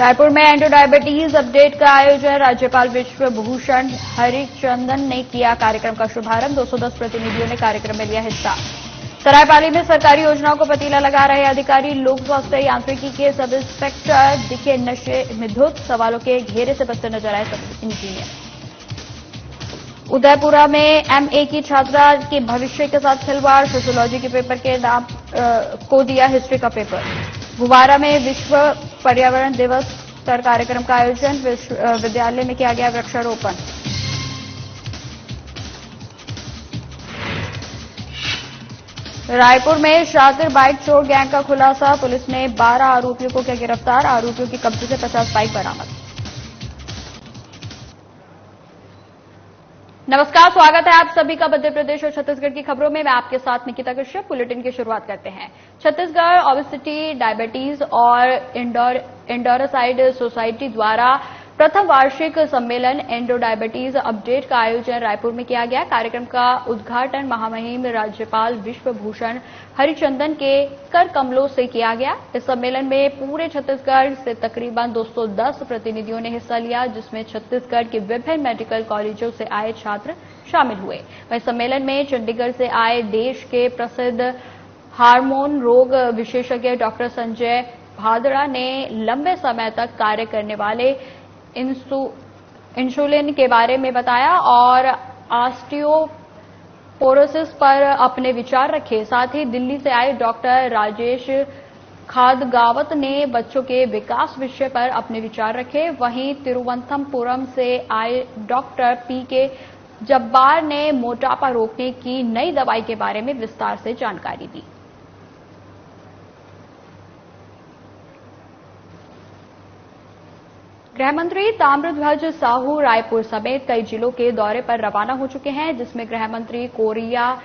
रायपुर में anti diabetes update का आयोजन राज्यपाल विश्व भूषण हरिचंदन ने किया। कार्यक्रम का शुभारंभ 210 प्रतिनिधियों ने कार्यक्रम में लिया हिस्सा। सरायपाली में सरकारी योजनाओं को पतीला लगा रहे अधिकारी। लोक स्वास्थ्य यांत्रिकी के सब इंस्पेक्टर दिखे नशे में धुत। सवालों के घेरे से बचते नजर आए सब इंजीनियर। उदयपुरा में एमए की छात्रा के भविष्य के साथ खिलवाड़। सोशियोलॉजी के पेपर के नाम को दिया हिस्ट्री का पेपर। गुवारा में विश्व पर्यावरण दिवस पर कार्यक्रम का आयोजन। विद्यालय में किया गया वृक्षारोपण। रायपुर में शातिर बाइक चोर गैंग का खुलासा। पुलिस ने 12 आरोपियों को किया गिरफ्तार। आरोपियों की कब्जे से 50 बाइक बरामद। नमस्कार, स्वागत है आप सभी का मध्य प्रदेश और छत्तीसगढ़ की खबरों में। मैं आपके साथ निकिता कश्यप। बुलेटिन की शुरुआत करते हैं। छत्तीसगढ़ ओबेसिटी, डायबिटीज और एंडोरासाइड सोसाइटी द्वारा प्रथम वार्षिक सम्मेलन एंडो डायबिटीज अपडेट का आयोजन रायपुर में किया गया। कार्यक्रम का उद्घाटन महामहिम राज्यपाल विश्व भूषण हरिचंदन के कर कमलों से किया गया। इस सम्मेलन में पूरे छत्तीसगढ़ से तकरीबन 210 प्रतिनिधियों ने हिस्सा लिया, जिसमें छत्तीसगढ़ के विभिन्न मेडिकल कॉलेजों से आए छात्र शामिल हुए। वहीं सम्मेलन में चंडीगढ़ से आए देश के प्रसिद्ध हार्मोन रोग विशेषज्ञ डॉक्टर संजय भादड़ा ने लंबे समय तक कार्य करने वाले इंसुलिन के बारे में बताया और ऑस्टियोपोरोसिस पर अपने विचार रखे। साथ ही दिल्ली से आए डॉक्टर राजेश खादगावत ने बच्चों के विकास विषय पर अपने विचार रखे। वहीं तिरुवनंतपुरम से आए डॉक्टर पीके जब्बार ने मोटापा रोकने की नई दवाई के बारे में विस्तार से जानकारी दी। गृहमंत्री ताम्रध्वज साहू रायपुर समेत कई जिलों के दौरे पर रवाना हो चुके हैं, जिसमें गृहमंत्री कोरिया,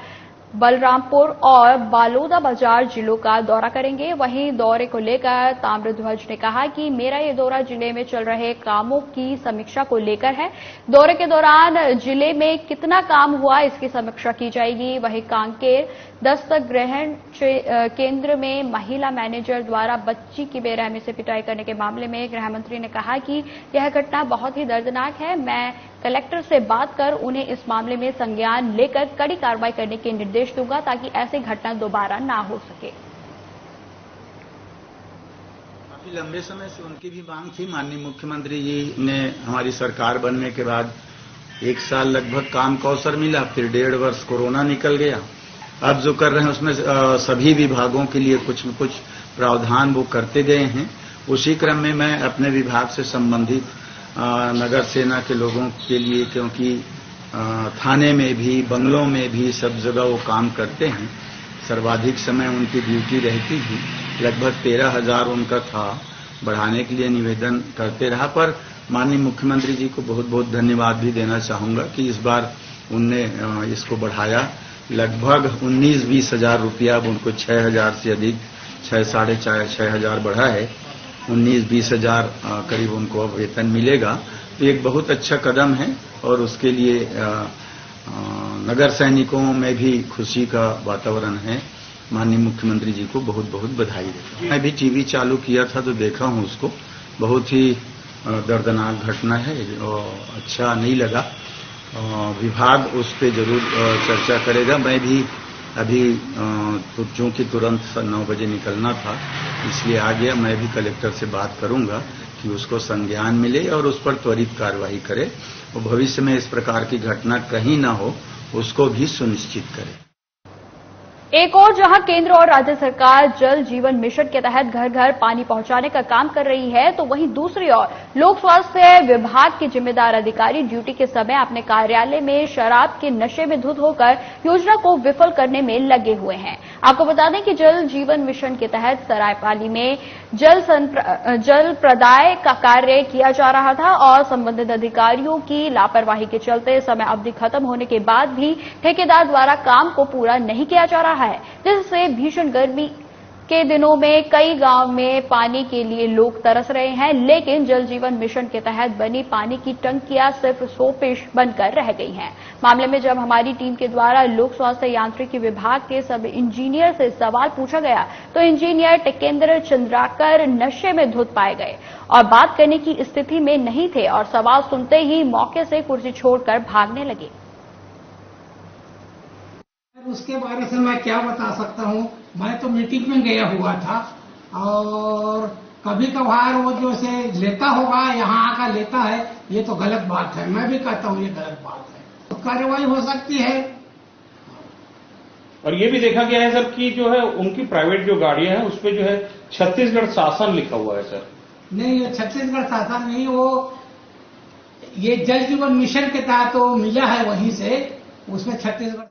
बलरामपुर और बालोदा बाजार जिलों का दौरा करेंगे। वहीं दौरे को लेकर ताम्रध्वज ने कहा कि मेरा ये दौरा जिले में चल रहे कामों की समीक्षा को लेकर है। दौरे के दौरान जिले में कितना काम हुआ इसकी समीक्षा की जाएगी। वहीं कांकेर दस्तक ग्रहण केंद्र में महिला मैनेजर द्वारा बच्ची की बेरहमी से पिटाई करने के मामले में गृहमंत्री ने कहा कि यह घटना बहुत ही दर्दनाक है। मैं कलेक्टर से बात कर उन्हें इस मामले में संज्ञान लेकर कड़ी कार्रवाई करने के निर्देश दूंगा ताकि ऐसी घटना दोबारा ना हो सके। काफी लंबे समय से उनकी भी मांग थी। माननीय मुख्यमंत्री जी ने हमारी सरकार बनने के बाद 1 साल लगभग काम का अवसर मिला, फिर 1.5 वर्ष कोरोना निकल गया। अब जो कर रहे हैं उसमें सभी विभागों के लिए कुछ न कुछ प्रावधान वो करते गए हैं। उसी क्रम में मैं अपने विभाग से संबंधित नगर सेना के लोगों के लिए, क्योंकि थाने में भी बंगलों में भी सब जगह वो काम करते हैं, सर्वाधिक समय उनकी ड्यूटी रहती है। लगभग 13,000 उनका था, बढ़ाने के लिए निवेदन करते रहा। पर माननीय मुख्यमंत्री जी को बहुत बहुत धन्यवाद भी देना चाहूंगा कि इस बार उनने इसको बढ़ाया। लगभग 19-20 हजार रुपया, अब उनको 6,000 से अधिक 6,500 बढ़ा है। 19-20 हजार करीब उनको अब वेतन मिलेगा। तो एक बहुत अच्छा कदम है और उसके लिए नगर सैनिकों में भी खुशी का वातावरण है। माननीय मुख्यमंत्री जी को बहुत बहुत बधाई देता हूं। मैं भी टीवी चालू किया था तो देखा हूं उसको। बहुत ही दर्दनाक घटना है और अच्छा नहीं लगा। विभाग उस पर जरूर चर्चा करेगा। मैं भी अभी चूंकि तुरंत 9 बजे निकलना था इसलिए आ गया। मैं भी कलेक्टर से बात करूंगा कि उसको संज्ञान मिले और उस पर त्वरित कार्रवाई करे और भविष्य में इस प्रकार की घटना कहीं ना हो उसको भी सुनिश्चित करे। एक और जहां केंद्र और राज्य सरकार जल जीवन मिशन के तहत घर घर पानी पहुंचाने का काम कर रही है, तो वहीं दूसरी ओर लोक स्वास्थ्य विभाग के जिम्मेदार अधिकारी ड्यूटी के समय अपने कार्यालय में शराब के नशे में धुत होकर योजना को विफल करने में लगे हुए हैं। आपको बता दें कि जल जीवन मिशन के तहत सरायपाली में जल प्रदाय का कार्य किया जा रहा था और संबंधित अधिकारियों की लापरवाही के चलते समय अवधि खत्म होने के बाद भी ठेकेदार द्वारा काम को पूरा नहीं किया जा रहा है, जिससे भीषण गर्मी के दिनों में कई गांव में पानी के लिए लोग तरस रहे हैं, लेकिन जल जीवन मिशन के तहत बनी पानी की टंकियां सिर्फ शोपीस बनकर रह गई हैं। मामले में जब हमारी टीम के द्वारा लोक स्वास्थ्य यांत्रिकी विभाग के सब इंजीनियर से सवाल पूछा गया तो इंजीनियर टिकेंद्र चंद्राकर नशे में धुत पाए गए और बात करने की स्थिति में नहीं थे और सवाल सुनते ही मौके से कुर्सी छोड़कर भागने लगे। उसके बारे में मैं क्या बता सकता हूँ, मैं तो मीटिंग में गया हुआ था और कभी कभार वो जो से लेता होगा, यहाँ आकर लेता है, ये तो गलत बात है। मैं भी कहता हूँ ये गलत बात है, तो कार्रवाई हो सकती है। और ये भी देखा गया है सर कि जो है उनकी प्राइवेट जो गाड़ियां हैं उस पर जो है छत्तीसगढ़ शासन लिखा हुआ है सर। नहीं, ये छत्तीसगढ़ शासन नहीं, वो ये जल जीवन मिशन के तहत तो मिला है वहीं से, उसमें छत्तीसगढ़।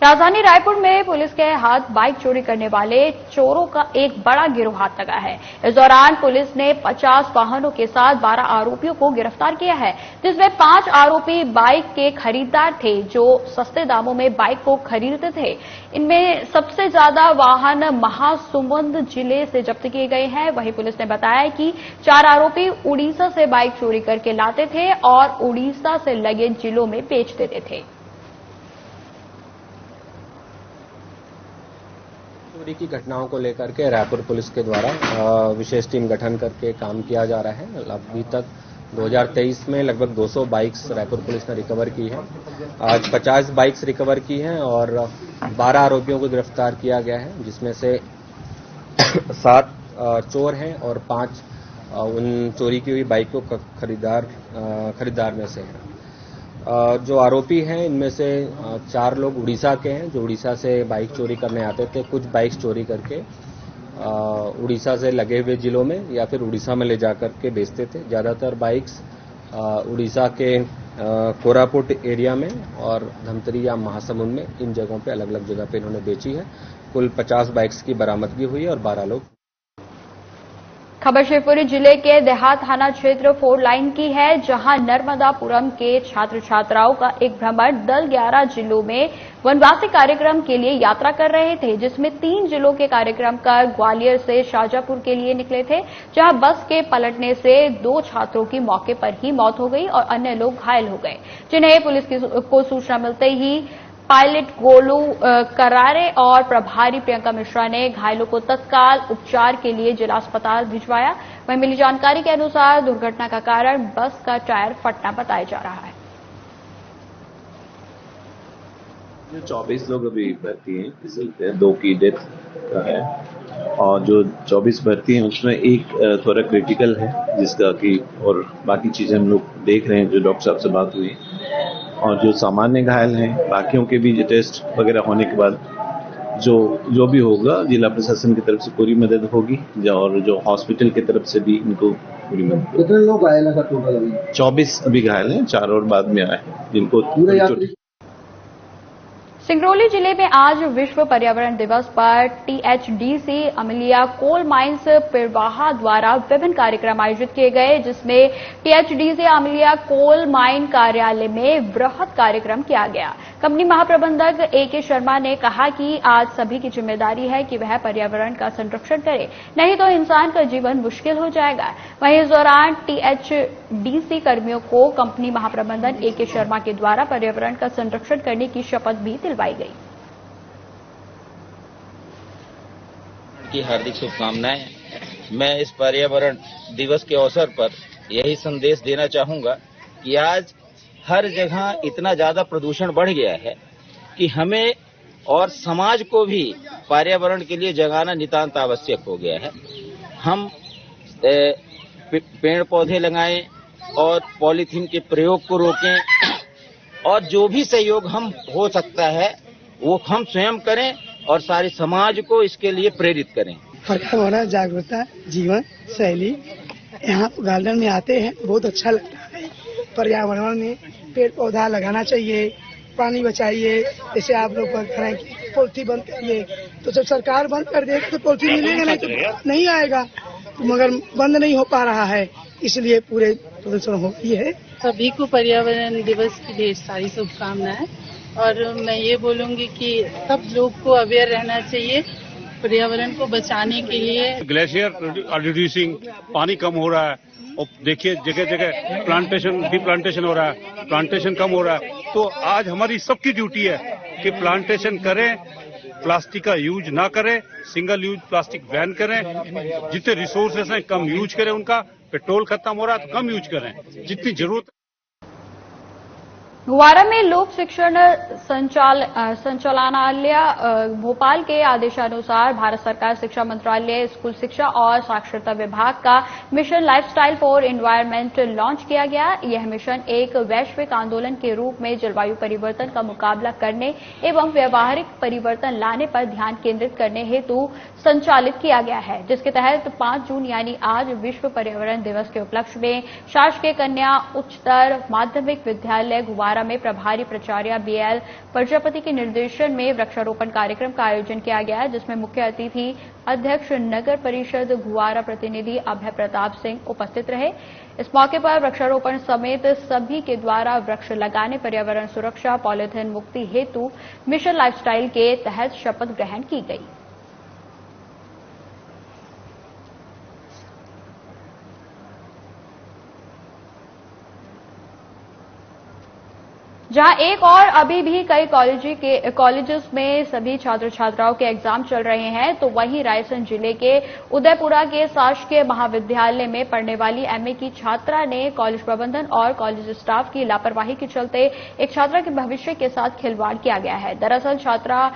राजधानी रायपुर में पुलिस के हाथ बाइक चोरी करने वाले चोरों का एक बड़ा गिरोह हाथ लगा है। इस दौरान पुलिस ने 50 वाहनों के साथ 12 आरोपियों को गिरफ्तार किया है, जिसमें 5 आरोपी बाइक के खरीदार थे जो सस्ते दामों में बाइक को खरीदते थे। इनमें सबसे ज्यादा वाहन महासमुंद जिले से जब्त किए गए हैं। वहीं पुलिस ने बताया कि 4 आरोपी उड़ीसा से बाइक चोरी करके लाते थे और उड़ीसा से लगे जिलों में बेच देते थे। चोरी की घटनाओं को लेकर के रायपुर पुलिस के द्वारा विशेष टीम गठन करके काम किया जा रहा है। अभी तक 2023 में लगभग 200 बाइक्स रायपुर पुलिस ने रिकवर की है। आज 50 बाइक्स रिकवर की हैं और 12 आरोपियों को गिरफ्तार किया गया है, जिसमें से 7 चोर हैं और 5 उन चोरी की हुई बाइक को खरीदार में से हैं। जो आरोपी हैं इनमें से 4 लोग उड़ीसा के हैं, जो उड़ीसा से बाइक चोरी करने आते थे। कुछ बाइक्स चोरी करके उड़ीसा से लगे हुए जिलों में या फिर उड़ीसा में ले जाकर के बेचते थे। ज्यादातर बाइक्स उड़ीसा के कोरापुट एरिया में और धमतरी या महासमुंद में, इन जगहों पे अलग अलग जगह पे इन्होंने बेची है। कुल 50 बाइक्स की बरामदगी हुई है और 12 लोग। खबर शिवपुरी जिले के देहात थाना क्षेत्र 4 लाइन की है, जहां नर्मदापुरम के छात्र छात्राओं का एक भ्रमण दल 11 जिलों में वनवासी कार्यक्रम के लिए यात्रा कर रहे थे, जिसमें 3 जिलों के कार्यक्रम कर ग्वालियर से शाजापुर के लिए निकले थे, जहां बस के पलटने से 2 छात्रों की मौके पर ही मौत हो गई और अन्य लोग घायल हो गए, जिन्हें पुलिस को सूचना मिलते ही पायलट गोलू करारे और प्रभारी प्रियंका मिश्रा ने घायलों को तत्काल उपचार के लिए जिला अस्पताल भिजवाया। वहीं मिली जानकारी के अनुसार दुर्घटना का कारण बस का टायर फटना बताया जा रहा है। जो 24 लोग अभी भर्ती हैं, इसमें 2 की डेथ है और जो 24 भर्ती हैं उसमें एक थोड़ा क्रिटिकल है, जिसका कि और बाकी चीजें हम लोग देख रहे हैं, जो डॉक्टर साहब से बात हुई। और जो सामान्य घायल हैं, बाकियों के भी टेस्ट वगैरह होने के बाद जो भी होगा जिला प्रशासन की तरफ से पूरी मदद होगी और जो हॉस्पिटल की तरफ से भी इनको पूरी मदद। कितने लोग घायल हैं टोटल अभी? 24 अभी घायल हैं, 4 और बाद में आए जिनको सिंगरौली जिले में आज विश्व पर्यावरण दिवस पर टीएचडीसी अमलिया कोल माइंस पिरवाहा द्वारा विभिन्न कार्यक्रम आयोजित किए गए, जिसमें टीएचडीसी अमलिया कोल माइन कार्यालय में वृहद कार्यक्रम किया गया। कंपनी महाप्रबंधक ए.के. शर्मा ने कहा कि आज सभी की जिम्मेदारी है कि वह पर्यावरण का संरक्षण करे, नहीं तो इंसान का जीवन मुश्किल हो जाएगा। वहीं इस दौरान टीएचडीसी कर्मियों को कंपनी महाप्रबंधक ए.के. शर्मा के द्वारा पर्यावरण का संरक्षण करने की शपथ भी दिलवाई गई। की हार्दिक शुभकामनाएं। मैं इस पर्यावरण दिवस के अवसर पर यही संदेश देना चाहूंगा कि आज हर जगह इतना ज्यादा प्रदूषण बढ़ गया है कि हमें और समाज को भी पर्यावरण के लिए जगाना नितांत आवश्यक हो गया है। हम पेड़ पौधे लगाएं और पॉलीथीन के प्रयोग को रोकें और जो भी सहयोग हम हो सकता है वो हम स्वयं करें और सारे समाज को इसके लिए प्रेरित करें। पर्यावरण जागरूकता जीवन शैली, यहाँ गार्डन में आते हैं बहुत अच्छा लगता है। पर्यावरण में पेड़ पौधा लगाना चाहिए, पानी बचाइए। जैसे आप लोग करें कि पॉलिथीन बंद करिए, तो जब सरकार बंद कर देगी तो पॉलिथीन मिलेगा नहीं तो नहीं आएगा, मगर बंद नहीं हो पा रहा है, इसलिए पूरे प्रदूषण होती है। सभी को पर्यावरण दिवस की ढेर सारी शुभकामनाएं और मैं ये बोलूंगी कि सब लोग को अवेयर रहना चाहिए पर्यावरण को बचाने के लिए। ग्लेशियर आर रिड्यूसिंग, पानी कम हो रहा है और देखिए जगह जगह प्लांटेशन हो रहा है, प्लांटेशन कम हो रहा है। तो आज हमारी सबकी ड्यूटी है कि प्लांटेशन करें, प्लास्टिक का यूज ना करें, सिंगल यूज प्लास्टिक बैन करें, जितने रिसोर्सेस हैं कम यूज करें उनका, पेट्रोल खत्म हो रहा है तो कम यूज करें, जितनी जरूरत। गुवारा में लोक शिक्षण संचालनालय भोपाल के आदेशानुसार भारत सरकार शिक्षा मंत्रालय, स्कूल शिक्षा और साक्षरता विभाग का mission lifestyle for environment launch किया गया। यह मिशन एक वैश्विक आंदोलन के रूप में जलवायु परिवर्तन का मुकाबला करने एवं व्यवहारिक परिवर्तन लाने पर ध्यान केंद्रित करने हेतु संचालित किया गया है, जिसके तहत 5 जून यानी आज विश्व पर्यावरण दिवस के उपलक्ष्य में शासकीय कन्या उच्चतर माध्यमिक विद्यालय गुवारा में प्रभारी प्राचार्य बीएल प्रजापति के निर्देशन में वृक्षारोपण कार्यक्रम का आयोजन किया गया, जिसमें मुख्य अतिथि अध्यक्ष नगर परिषद गुवारा प्रतिनिधि अभय प्रताप सिंह उपस्थित रहे। इस मौके पर वृक्षारोपण समेत सभी के द्वारा वृक्ष लगाने, पर्यावरण सुरक्षा, पॉलीथिन मुक्ति हेतु मिशन लाइफस्टाइल के तहत शपथ ग्रहण की गई। जहां एक और अभी भी कई कॉलेजेस में सभी छात्र छात्राओं के एग्जाम चल रहे हैं, तो वहीं रायसेन जिले के उदयपुरा के शासकीय महाविद्यालय में पढ़ने वाली एमए की छात्रा ने कॉलेज प्रबंधन और कॉलेज स्टाफ की लापरवाही के चलते एक छात्रा के भविष्य के साथ खिलवाड़ किया गया है। दरअसल छात्रा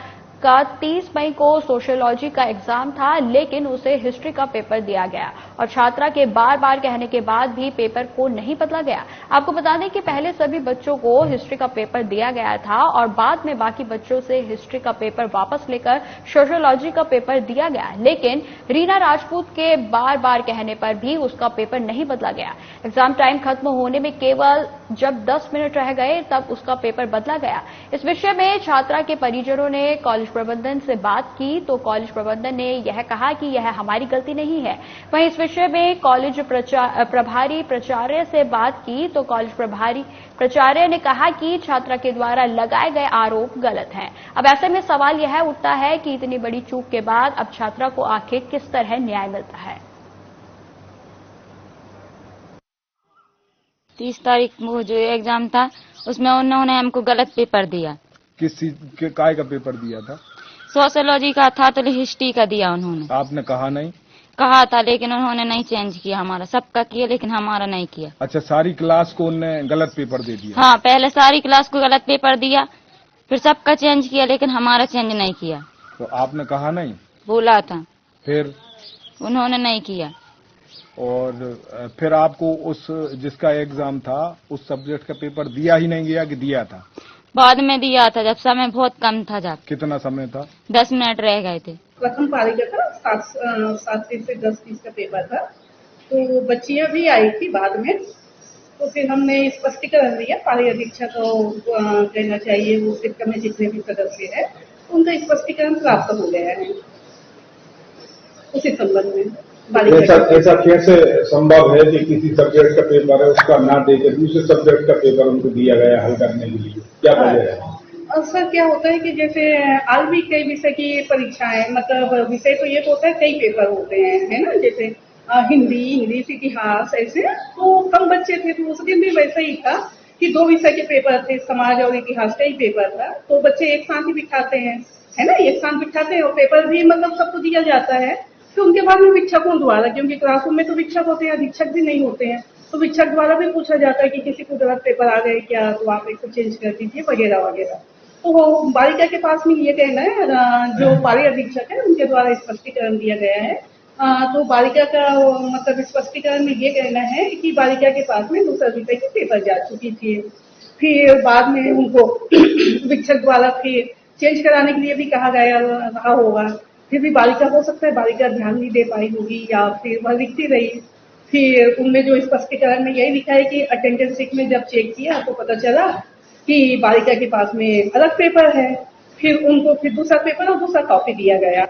का 30 मई को सोशियोलॉजी का एग्जाम था, लेकिन उसे हिस्ट्री का पेपर दिया गया और छात्रा के बार बार कहने के बाद भी पेपर को नहीं बदला गया। आपको बता दें कि पहले सभी बच्चों को हिस्ट्री का पेपर दिया गया था और बाद में बाकी बच्चों से हिस्ट्री का पेपर वापस लेकर सोशियोलॉजी का पेपर दिया गया, लेकिन रीना राजपूत के बार बार कहने पर भी उसका पेपर नहीं बदला गया। एग्जाम टाइम खत्म होने में केवल जब 10 मिनट रह गए तब उसका पेपर बदला गया। इस विषय में छात्रा के परिजनों ने कॉलेज प्रबंधन से बात की तो कॉलेज प्रबंधन ने यह कहा कि यह हमारी गलती नहीं है। वहीं इस विषय में कॉलेज प्रभारी प्राचार्य से बात की तो कॉलेज प्रभारी प्राचार्य ने कहा कि छात्रा के द्वारा लगाए गए आरोप गलत हैं। अब ऐसे में सवाल यह उठता है कि इतनी बड़ी चूक के बाद अब छात्रा को आखिर किस तरह न्याय मिलता है। 30 तारीख को जो एग्जाम था उसमें उन्होंने हमको गलत पेपर दिया। किस चीज के काय का पेपर दिया था? सोशियोलॉजी का था तो हिस्ट्री का दिया उन्होंने। आपने कहा नहीं? कहा था लेकिन उन्होंने नहीं चेंज किया, हमारा सबका किया लेकिन हमारा नहीं किया। अच्छा, सारी क्लास को उन्होंने गलत पेपर दे दिया? हाँ, पहले सारी क्लास को गलत पेपर दिया, फिर सबका चेंज किया लेकिन हमारा चेंज नहीं किया। तो आपने कहा नहीं? बोला था, फिर उन्होंने नहीं किया। और फिर आपको उस जिसका एग्जाम था उस सब्जेक्ट का पेपर दिया ही नहीं गया कि दिया था? बाद में दिया था, जब समय बहुत कम था। जब कितना समय था? 10 मिनट रह गए थे। प्रथम पारी का था, 7 से 10 का पेपर था, तो बच्चियां भी आई थी बाद में। तो फिर हमने स्पष्टीकरण दिया, पारी अधीक्षक को कहना चाहिए, वो सिस्टम में जितने भी सदस्य है उनका स्पष्टीकरण प्राप्त हो गया है उसी संबंध में। ऐसा कैसे संभव है कि किसी सब्जेक्ट का पेपर है उसका ना देकर दूसरे सब्जेक्ट का पेपर उनको दिया गया हल करने के लिए? क्या वजह है? सर, क्या होता है कि जैसे आज भी कई विषय की परीक्षाएं, मतलब विषय तो ये होता है कई पेपर होते हैं, है ना, जैसे हिंदी, इंग्लिश, इतिहास, ऐसे तो कम बच्चे थे तो उस दिन भी वैसा ही था कि 2 विषय के पेपर थे, समाज और इतिहास का ही पेपर था। तो बच्चे एक साथ ही बिठाते हैं, है ना, एक साथ बिठाते हैं और पेपर भी मतलब सबको दिया जाता है। तो उनके बाद में शिक्षकों द्वारा, क्योंकि क्लासरूम में तो शिक्षक होते हैं, अधीक्षक भी नहीं होते हैं, तो शिक्षक द्वारा भी पूछा जाता है कि किसी को गलत पेपर आ गए क्या, तो आप इसको चेंज कर दीजिए वगैरह वगैरह। तो वो बालिका के पास में ये कहना है, जो पारी अधीक्षक है उनके द्वारा स्पष्टीकरण दिया गया है। तो बालिका का मतलब स्पष्टीकरण में ये कहना है कि बालिका के पास में दूसरा विषय की पेपर जा चुकी थी, फिर बाद में उनको शिक्षक द्वारा फिर चेंज कराने के लिए भी कहा गया रहा होगा। फिर भी बालिका हो सकता है बालिका ध्यान नहीं दे पाई होगी या फिर वह लिखती रही। फिर उनमें जो स्पष्टीकरण में यही लिखा है कि अटेंडेंस शीट में जब चेक किया तो पता चला कि बालिका के पास में अलग पेपर है, फिर उनको फिर दूसरा पेपर और दूसरा कॉपी दिया गया।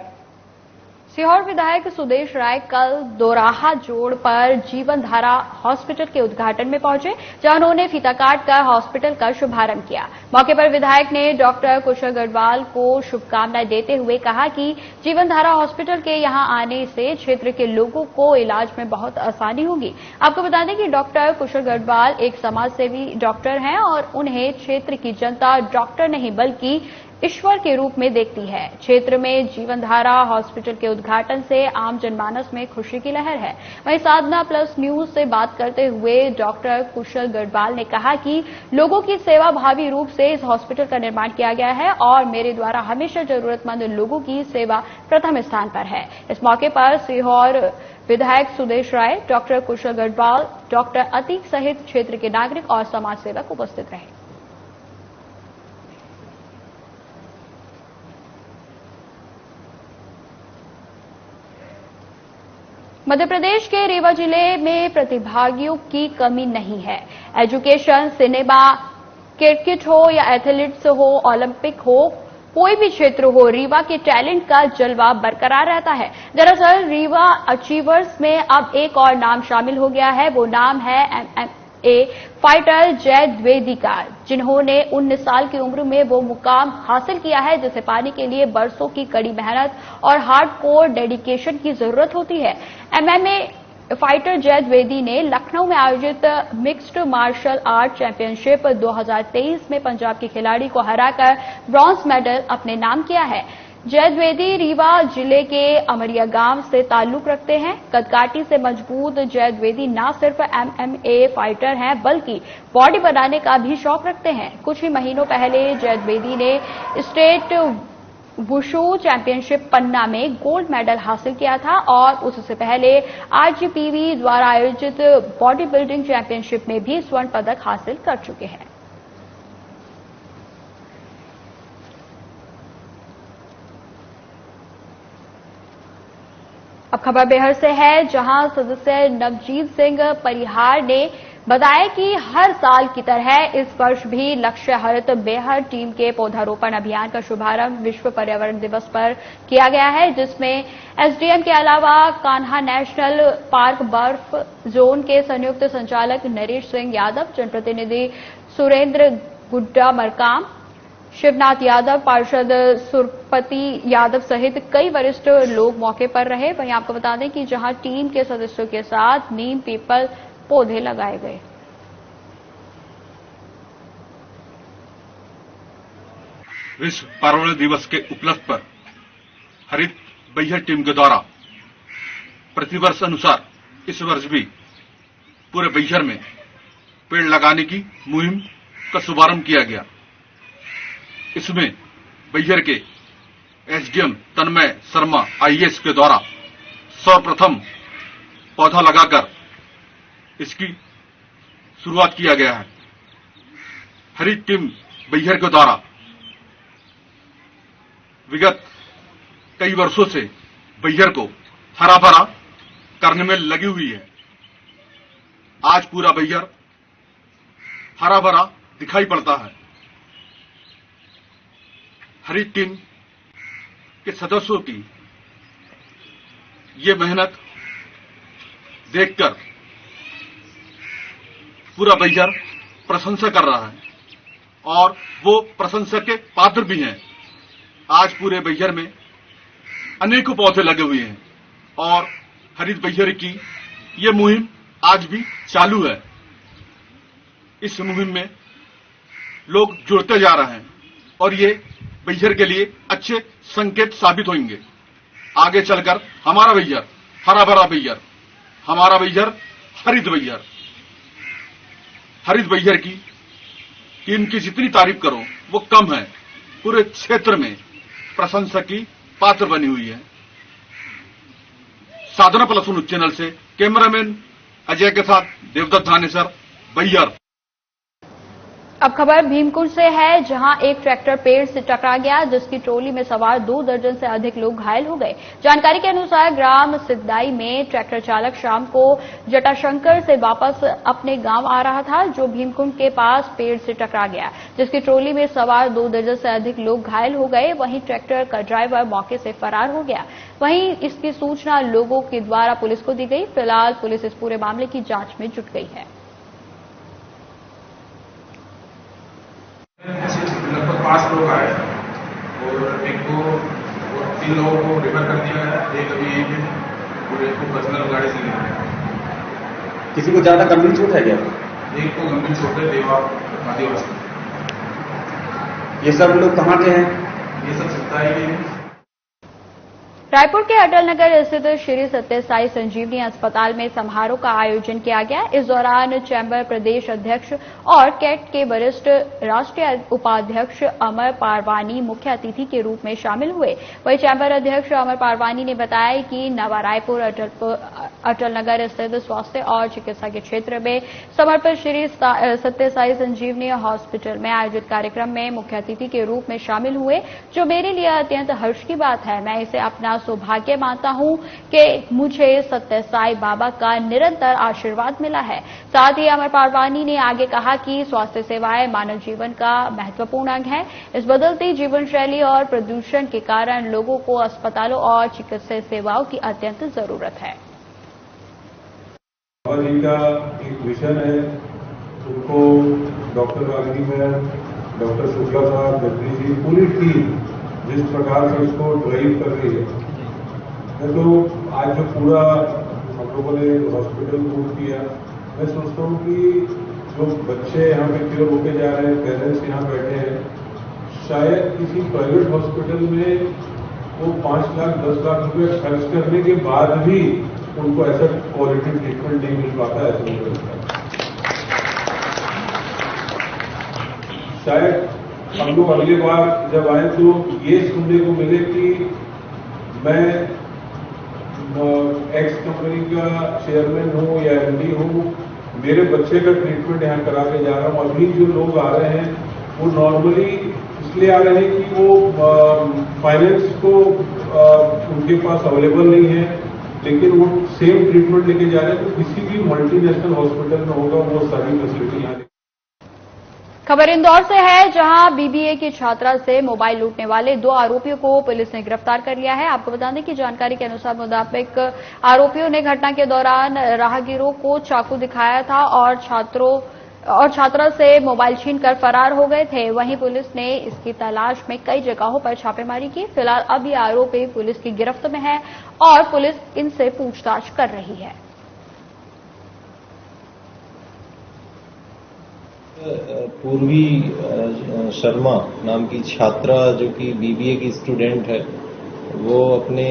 सीहोर विधायक सुदेश राय कल दोराहा जोड़ पर जीवन धारा हॉस्पिटल के उद्घाटन में पहुंचे, जहां उन्होंने फीता काट कर हॉस्पिटल का शुभारंभ किया। मौके पर विधायक ने डॉक्टर कुशल गढ़वाल को शुभकामनाएं देते हुए कहा कि जीवन धारा हॉस्पिटल के यहां आने से क्षेत्र के लोगों को इलाज में बहुत आसानी होगी। आपको बता दें कि डॉक्टर कुशल गढ़वाल एक समाजसेवी डॉक्टर हैं और उन्हें क्षेत्र की जनता डॉक्टर नहीं बल्कि ईश्वर के रूप में देखती है। क्षेत्र में जीवनधारा हॉस्पिटल के उद्घाटन से आम जनमानस में खुशी की लहर है। वहीं साधना प्लस न्यूज से बात करते हुए डॉक्टर कुशल गढ़वाल ने कहा कि लोगों की सेवा भावी रूप से इस हॉस्पिटल का निर्माण किया गया है और मेरे द्वारा हमेशा जरूरतमंद लोगों की सेवा प्रथम स्थान पर है। इस मौके पर सीहोर विधायक सुदेश राय, डॉक्टर कुशल गढ़वाल, डॉक्टर अतीक सहित क्षेत्र के नागरिक और समाज सेवक उपस्थित रहे। मध्य प्रदेश के रीवा जिले में प्रतिभागियों की कमी नहीं है। एजुकेशन, सिनेमा, क्रिकेट हो या एथलीट्स हो, ओलंपिक हो, कोई भी क्षेत्र हो, रीवा के टैलेंट का जलवा बरकरार रहता है। दरअसल रीवा अचीवर्स में अब एक और नाम शामिल हो गया है। वो नाम है MMA फाइटर जय द्विवेदी का, जिन्होंने 19 साल की उम्र में वो मुकाम हासिल किया है जिसे पाने के लिए बरसों की कड़ी मेहनत और हार्डकोर डेडिकेशन की जरूरत होती है। MMA फाइटर जय द्विवेदी ने लखनऊ में आयोजित मिक्स्ड मार्शल आर्ट चैंपियनशिप 2023 में पंजाब के खिलाड़ी को हराकर ब्रॉन्ज मेडल अपने नाम किया है। जय द्विवेदी रीवा जिले के अमरिया गांव से ताल्लुक रखते हैं। कदकाठी से मजबूत जय द्विवेदी न सिर्फ MMA फाइटर हैं बल्कि बॉडी बनाने का भी शौक रखते हैं। कुछ ही महीनों पहले जय द्विवेदी ने स्टेट वुशु चैंपियनशिप पन्ना में गोल्ड मेडल हासिल किया था और उससे पहले RGPV द्वारा आयोजित बॉडी बिल्डिंग चैंपियनशिप में भी स्वर्ण पदक हासिल कर चुके हैं। अब खबर बेहर से है, जहां सदस्य नवजीत सिंह परिहार ने बताया कि हर साल की तरह इस वर्ष भी लक्ष्य हरित बेहर टीम के पौधारोपण अभियान का शुभारंभ विश्व पर्यावरण दिवस पर किया गया है, जिसमें SDM के अलावा कान्हा नेशनल पार्क बर्फ जोन के संयुक्त संचालक नरेश सिंह यादव, जनप्रतिनिधि सुरेंद्र गुड्डा मरकाम, शिवनाथ यादव, पार्षद सुरपति यादव सहित कई वरिष्ठ लोग मौके पर रहे। वहीं आपको बता दें कि जहां टीम के सदस्यों के साथ नीम पीपल पौधे लगाए गए। विश्व पर्यावरण दिवस के उपलक्ष्य पर हरित बैहर टीम के द्वारा प्रतिवर्ष अनुसार इस वर्ष भी पूरे बैहर में पेड़ लगाने की मुहिम का शुभारंभ किया गया। इसमें बैहर के SDM तन्मय शर्मा IAS के द्वारा सर्वप्रथम पौधा लगाकर इसकी शुरुआत किया गया है। हरित टीम बैहर के द्वारा विगत कई वर्षों से बैहर को हरा भरा करने में लगी हुई है। आज पूरा बैहर हरा भरा दिखाई पड़ता है। हरित टीम के सदस्यों की ये मेहनत देखकर पूरा बैहर प्रशंसा कर रहा है और वो प्रशंसा के पात्र भी हैं। आज पूरे बैहर में अनेकों पौधे लगे हुए हैं और हरित बैहर की ये मुहिम आज भी चालू है। इस मुहिम में लोग जुड़ते जा रहे हैं और ये बैहर के लिए अच्छे संकेत साबित होंगे। आगे चलकर हमारा बैहर हरा भरा बैहर, हमारा बैहर हरित बैहर, हरित बैहर की इनकी जितनी तारीफ करो वो कम है। पूरे क्षेत्र में प्रशंसा की पात्र बनी हुई है। साधना प्लस न्यूज चैनल से कैमरामैन अजय के साथ देवदत्त धानेसर, बैहर। अब खबर भीमकुंड से है, जहां एक ट्रैक्टर पेड़ से टकरा गया, जिसकी ट्रॉली में सवार 2 दर्जन से अधिक लोग घायल हो गए। जानकारी के अनुसार ग्राम सिद्दाई में ट्रैक्टर चालक शाम को जटाशंकर से वापस अपने गांव आ रहा था, जो भीमकुंड के पास पेड़ से टकरा गया, जिसकी ट्रॉली में सवार 2 दर्जन से अधिक लोग घायल हो गए। वहीं ट्रैक्टर का ड्राइवर मौके से फरार हो गया। वहीं इसकी सूचना लोगों के द्वारा पुलिस को दी गई। फिलहाल पुलिस इस पूरे मामले की जांच में जुट गई है। लगभग 5 लोग आए और एक को 3 लोगों को रेफर कर दिया है, एक अभी यहीं पे और एक को पर्सनल गाड़ी से लिया है। किसी को ज्यादा गंभीर चोट है क्या? एक को गंभीर चोट है, देवा आदिवासी। ये सब लोग कहाँ के हैं? ये सब सिद्धाई के हैं। रायपुर के अटल नगर स्थित श्री सत्य साई संजीवनी अस्पताल में समारोह का आयोजन किया गया। इस दौरान चैंबर प्रदेश अध्यक्ष और कैट के वरिष्ठ राष्ट्रीय उपाध्यक्ष अमर पारवानी मुख्य अतिथि के रूप में शामिल हुए। वहीं चैंबर अध्यक्ष अमर पारवानी ने बताया कि नवा रायपुर अटल नगर स्थित स्वास्थ्य और चिकित्सा के क्षेत्र में समर्पित श्री सत्य साई संजीवनी हॉस्पिटल में आयोजित कार्यक्रम में मुख्य अतिथि के रूप में शामिल हुए, जो मेरे लिए अत्यंत हर्ष की बात है। मैं इसे अपना सौभाग्य मानता हूं कि मुझे सत्य साई बाबा का निरंतर आशीर्वाद मिला है। साथ ही अमर पारवानी ने आगे कहा कि स्वास्थ्य सेवाएं मानव जीवन का महत्वपूर्ण अंग है। इस बदलती जीवन शैली और प्रदूषण के कारण लोगों को अस्पतालों और चिकित्सा सेवाओं की अत्यंत जरूरत है। बाबा जी का एक विजन है, उनको doctor Ragini ma'am, doctor Shukla साहब, जगदीश जी, पूरी टीम जिस प्रकार से उसको ड्राइव कर रही है, तो आज जो पूरा हम लोगों ने हॉस्पिटल टूर किया, मैं सोचता हूँ कि जो बच्चे यहाँ पे क्योर होके जा रहे हैं, पेरेंट्स यहाँ बैठे हैं, शायद किसी प्राइवेट हॉस्पिटल में वो 5 लाख 10 लाख रुपए खर्च करने के बाद भी उनको ऐसा क्वालिटी ट्रीटमेंट नहीं मिल पाता, ऐसा मुझे लगता है। शायद हम लोग अगली बार जब आए तो ये सुनने को मिले कि मैं एक्स कंपनी का चेयरमैन हूं या एमडी हूं, मेरे बच्चे का ट्रीटमेंट यहाँ करा के जा रहा हूं। अभी जो लोग आ रहे हैं वो नॉर्मली इसलिए आ रहे हैं कि वो फाइनेंस को उनके पास अवेलेबल नहीं है, लेकिन वो सेम ट्रीटमेंट लेके जा रहे हैं। तो किसी भी मल्टीनेशनल हॉस्पिटल में होगा वो सारी फैसिलिटी यहाँ। खबर इंदौर से है, जहां बीबीए की छात्रा से मोबाइल लूटने वाले 2 आरोपियों को पुलिस ने गिरफ्तार कर लिया है। आपको बता दें कि जानकारी के अनुसार मुताबिक आरोपियों ने घटना के दौरान राहगीरों को चाकू दिखाया था और छात्रा से मोबाइल छीनकर फरार हो गए थे। वहीं पुलिस ने इसकी तलाश में कई जगहों पर छापेमारी की। फिलहाल अब ये आरोपी पुलिस की गिरफ्त में है और पुलिस इनसे पूछताछ कर रही है। पूर्वी शर्मा नाम की छात्रा जो कि बीबीए की स्टूडेंट है, वो अपने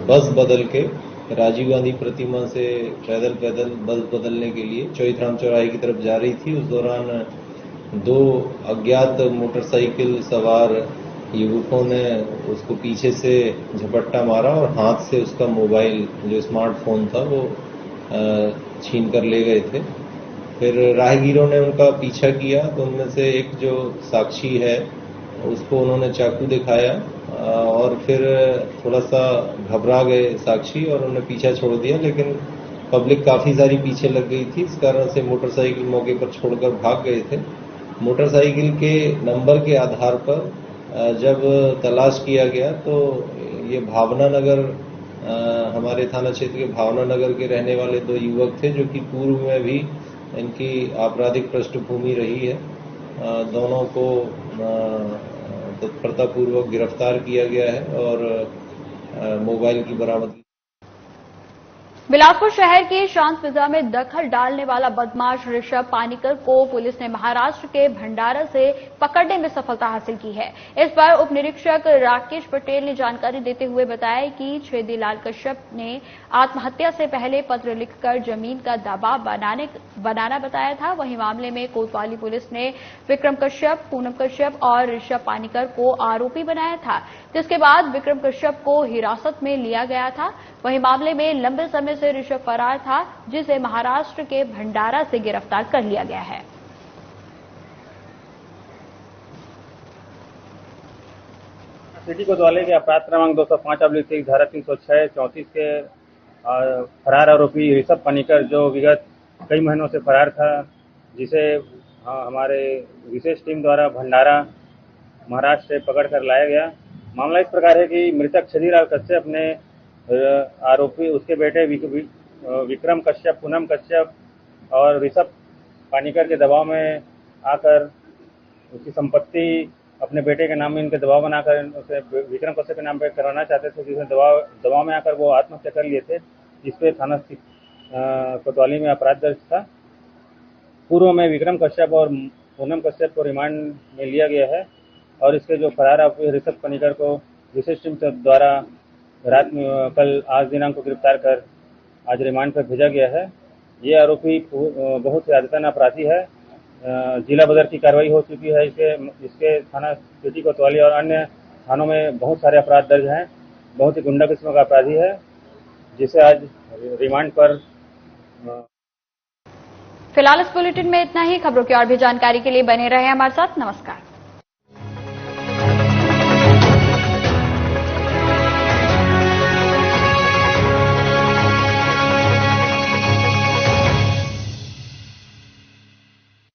बस बदल के राजीव गांधी प्रतिमा से पैदल बस बदलने के लिए चौथराम चौराहे की तरफ जा रही थी। उस दौरान 2 अज्ञात मोटरसाइकिल सवार युवकों ने उसको पीछे से झपट्टा मारा और हाथ से उसका मोबाइल जो स्मार्टफोन था वो छीन कर ले गए थे। फिर राहगीरों ने उनका पीछा किया तो उनमें से एक जो साक्षी है उसको उन्होंने चाकू दिखाया और फिर थोड़ा सा घबरा गए साक्षी और उन्होंने पीछा छोड़ दिया, लेकिन पब्लिक काफी सारी पीछे लग गई थी। इस कारण से मोटरसाइकिल मौके पर छोड़कर भाग गए थे। मोटरसाइकिल के नंबर के आधार पर जब तलाश किया गया तो ये भावना नगर, हमारे थाना क्षेत्र के भावना नगर के रहने वाले 2 युवक थे, जो कि पूर्व में भी इनकी आपराधिक पृष्ठभूमि रही है। दोनों को तत्परतापूर्वक गिरफ्तार किया गया है और मोबाइल की बरामदगी। बिलासपुर शहर की शांत फिजा में दखल डालने वाला बदमाश ऋषभ पानीकर को पुलिस ने महाराष्ट्र के भंडारा से पकड़ने में सफलता हासिल की है। इस पर उप निरीक्षक राकेश पटेल ने जानकारी देते हुए बताया कि छेदीलाल कश्यप ने आत्महत्या से पहले पत्र लिखकर जमीन का दबाव बनाना बताया था। वहीं मामले में कोतवाली पुलिस ने विक्रम कश्यप, पूनम कश्यप और ऋषभ पानीकर को आरोपी बनाया था, जिसके बाद विक्रम कश्यप को हिरासत में लिया गया था। वहीं मामले में लंबे समय से ऋषभ फरार था, जिसे महाराष्ट्र के भंडारा से गिरफ्तार कर लिया गया है। सिटी कोतवाली के अपराध क्रमांक 205/6 धारा 306 34 के फरार आरोपी ऋषभ पनिकर जो विगत कई महीनों से फरार था, जिसे हमारे विशेष टीम द्वारा भंडारा महाराष्ट्र से पकड़ कर लाया गया। मामला इस प्रकार है कि मृतक छजीलाल कश्यप ने आरोपी उसके बेटे विक्रम कश्यप, पूनम कश्यप और ऋषभ पानिकर के दबाव में आकर उसकी संपत्ति अपने बेटे के नाम में इनके दबाव बनाकर उसे विक्रम कश्यप के नाम पे करवाना चाहते थे, जिसमें दबाव में आकर वो आत्महत्या कर लिए थे। इस पे थाना कोतवाली में अपराध दर्ज था। पूर्व में विक्रम कश्यप और पूनम कश्यप को रिमांड में लिया गया है और इसके जो फरार आरोपी ऋषभ पनिकर को विशेष टीम द्वारा रात में कल आज दिनांक को गिरफ्तार कर आज रिमांड पर भेजा गया है। ये आरोपी बहुत ही आदतन अपराधी है। जिला बदर की कार्रवाई हो चुकी है। इसके थाना सिटी कोतवाली और अन्य थानों में बहुत सारे अपराध दर्ज हैं। बहुत ही गुंडा किस्म का अपराधी है, जिसे आज रिमांड पर। फिलहाल इस बुलेटिन में इतना ही। खबरों की और भी जानकारी के लिए बने रहे हमारे साथ। नमस्कार।